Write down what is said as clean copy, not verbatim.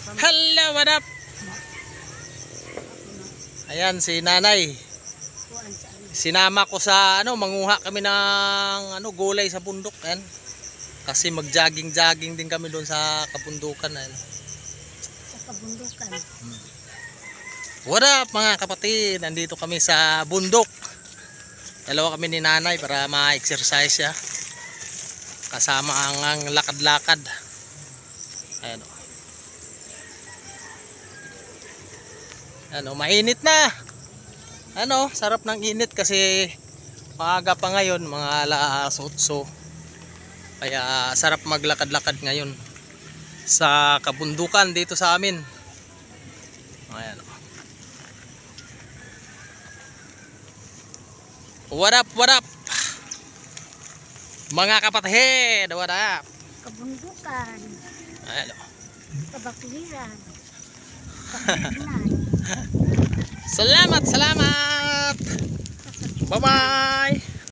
Hello, what up? Ayan si nanay. Sinama ko sa manguha kami ng gulay sa bundok. Ayan. Kasi mag-jogging din kami doon sa kabundukan. Ayan. Sa kabundukan. What up mga kapatid? Nandito kami sa bundok. Dalawa kami ni nanay para ma-exercise siya. Kasama ang lakad-lakad. Ayan o. Mainit na. Sarap ng init kasi maaga pa ngayon, mga alas 8. Kaya sarap maglakad-lakad ngayon sa kabundukan dito sa amin. Ayan o. What up, what up? Mga kapatid, what up? Kabundukan. Ayan o. Kabakliran. Salamat. Bye-bye.